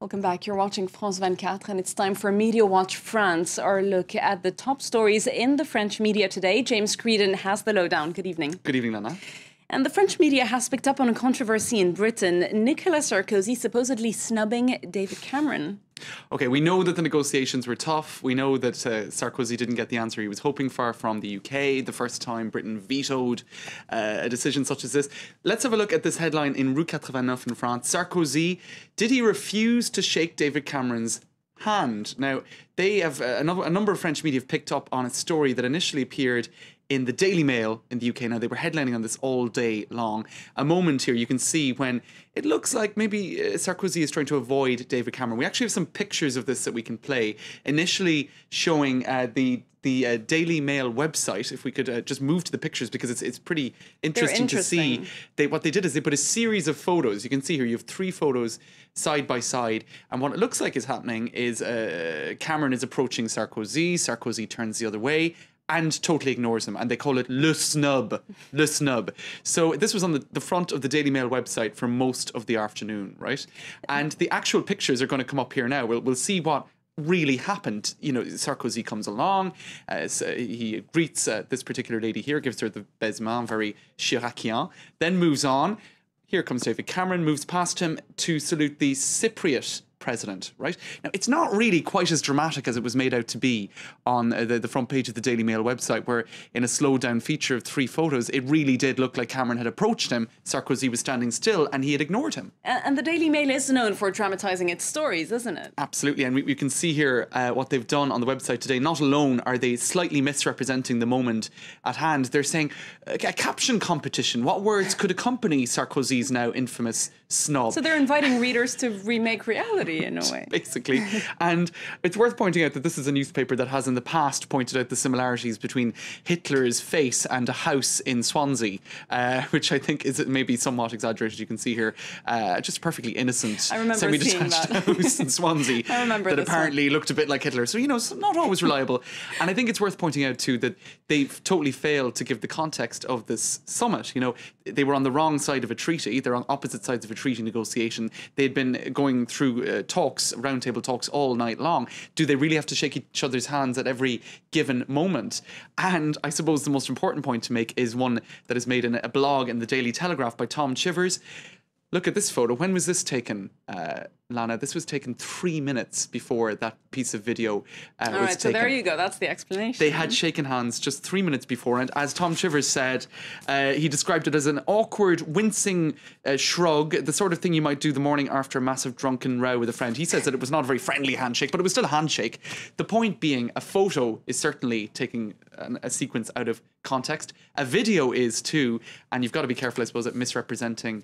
Welcome back. You're watching France 24 and it's time for Media Watch France, our look at the top stories in the French media today. James Creedon has the lowdown. Good evening. Good evening, Nana. And the French media has picked up on a controversy in Britain. Nicolas Sarkozy supposedly snubbing David Cameron. Okay, we know that the negotiations were tough. We know that Sarkozy didn't get the answer he was hoping for from the UK, the first time Britain vetoed a decision such as this. Let's have a look at this headline in Rue 89 in France. Sarkozy, did he refuse to shake David Cameron's hand? Now, they have a number of French media have picked up on a story that initially appeared in the Daily Mail in the UK. Now, they were headlining on this all day long. A moment here you can see when it looks like maybe Sarkozy is trying to avoid David Cameron. We actually have some pictures of this that we can play. Initially showing the Daily Mail website. If we could just move to the pictures, because it's pretty interesting to see. What they did is they put a series of photos. You can see here you have 3 photos side by side, and what it looks like is happening is Cameron is approaching Sarkozy. Sarkozy turns the other way and totally ignores him, and they call it le snub. Le snub. So this was on the front of the Daily Mail website for most of the afternoon, right? And the actual pictures are going to come up here now. We'll see what really happened. You know, Sarkozy comes along, so he greets this particular lady here, gives her the baisement, very Chiracien, then moves on. Here comes David Cameron, moves past him to salute the Cypriot president, right? Now, it's not really quite as dramatic as it was made out to be on the front page of the Daily Mail website, where in a slowed down feature of 3 photos, it really did look like Cameron had approached him, Sarkozy was standing still, and he had ignored him. And the Daily Mail is known for dramatising its stories, isn't it? Absolutely, and we can see here what they've done on the website today. Not alone are they slightly misrepresenting the moment at hand, they're saying a caption competition. What words could accompany Sarkozy's now infamous snub? So they're inviting readers to remake reality in a way. Basically. And it's worth pointing out that this is a newspaper that has in the past pointed out the similarities between Hitler's face and a house in Swansea, which I think is maybe somewhat exaggerated. You can see here just a perfectly innocent semi-detached house in Swansea that apparently looked a bit like Hitler. So, you know, it's not always reliable. And I think it's worth pointing out too that they've totally failed to give the context of this summit. You know, they were on the wrong side of a treaty. They're on opposite sides of a treaty negotiation. They'd been going through roundtable talks all night long. Do they really have to shake each other's hands at every given moment? And I suppose the most important point to make is one that is made in a blog in the Daily Telegraph by Tom Chivers. Look at this photo. When was this taken, Lana? This was taken 3 minutes before that piece of video was taken. So there you go. That's the explanation. They had shaken hands just 3 minutes before. And as Tom Chivers said, he described it as an awkward, wincing shrug, the sort of thing you might do the morning after a massive drunken row with a friend. He says that it was not a very friendly handshake, but it was still a handshake. The point being, a photo is certainly taking a sequence out of context. A video is too, and you've got to be careful, I suppose, at misrepresenting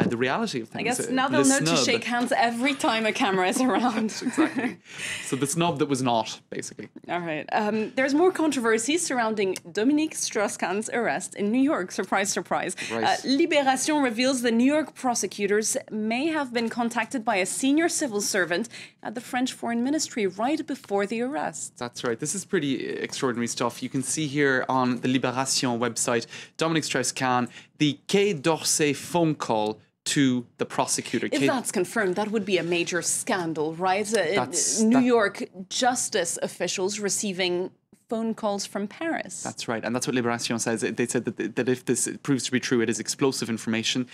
the reality of things. I guess now they'll know to shake hands every time a camera is around. Exactly. So the snub that was not, basically. All right. There's more controversy surrounding Dominique Strauss-Kahn's arrest in New York. Surprise, surprise. Right. Libération reveals the New York prosecutors may have been contacted by a senior civil servant at the French Foreign Ministry right before the arrest. That's right. This is pretty extraordinary stuff. You can see here on the Libération website, Dominique Strauss-Kahn, the Quai d'Orsay phone call to the prosecutor. If that's confirmed, that would be a major scandal, right? New York justice officials receiving phone calls from Paris. That's right, and that's what Libération says. They said that if this proves to be true, it is explosive information.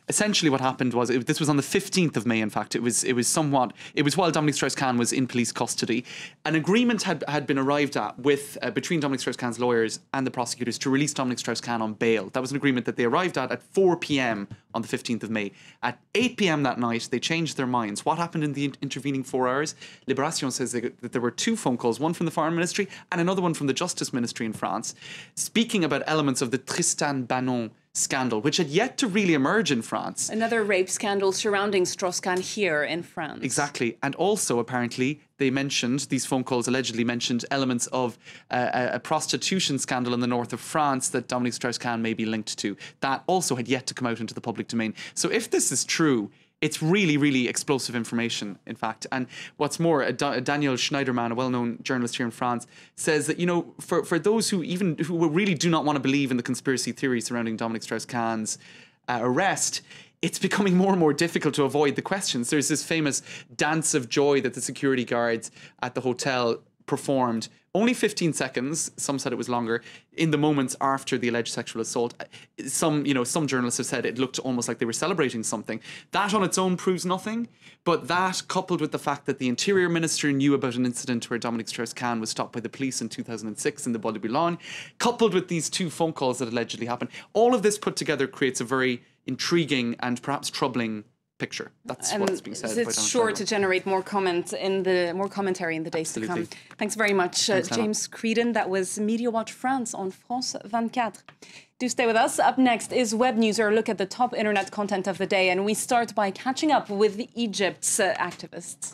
Essentially, what happened was this was on the 15th of May. In fact, it was while Dominique Strauss-Kahn was in police custody. An agreement had been arrived at with between Dominique Strauss-Kahn's lawyers and the prosecutors to release Dominique Strauss-Kahn on bail. That was an agreement that they arrived at 4 p.m. on the 15th of May. At 8 p.m. that night, they changed their minds. What happened in the intervening 4 hours? Libération says that there were 2 phone calls, one from the Foreign Ministry and another one from the Justice Ministry in France, speaking about elements of the Tristan Banon scandal, which had yet to really emerge in France. Another rape scandal surrounding Strauss-Kahn here in France. Exactly. And also, apparently, these phone calls allegedly mentioned elements of a prostitution scandal in the north of France that Dominique Strauss-Kahn may be linked to. That also had yet to come out into the public domain. So if this is true, it's really, really explosive information, in fact. And what's more, Daniel Schneiderman, a well-known journalist here in France, says that, you know, for those who really do not want to believe in the conspiracy theory surrounding Dominique Strauss-Kahn's arrest, it's becoming more and more difficult to avoid the questions. There's this famous dance of joy that the security guards at the hotel performed, only 15 seconds, some said it was longer, in the moments after the alleged sexual assault. Some journalists have said it looked almost like they were celebrating something. That on its own proves nothing, but that coupled with the fact that the Interior Minister knew about an incident where Dominic Strauss-Kahn was stopped by the police in 2006 in the Bois de Boulogne, coupled with these 2 phone calls that allegedly happened, all of this put together creates a very intriguing and perhaps troubling picture. That's what's being said. It's sure to generate more commentary in the days to come. Thanks very much, James Creedon. That was Media Watch France on France 24. Do stay with us. Up next is Web News, or a look at the top internet content of the day, and we start by catching up with Egypt's activists.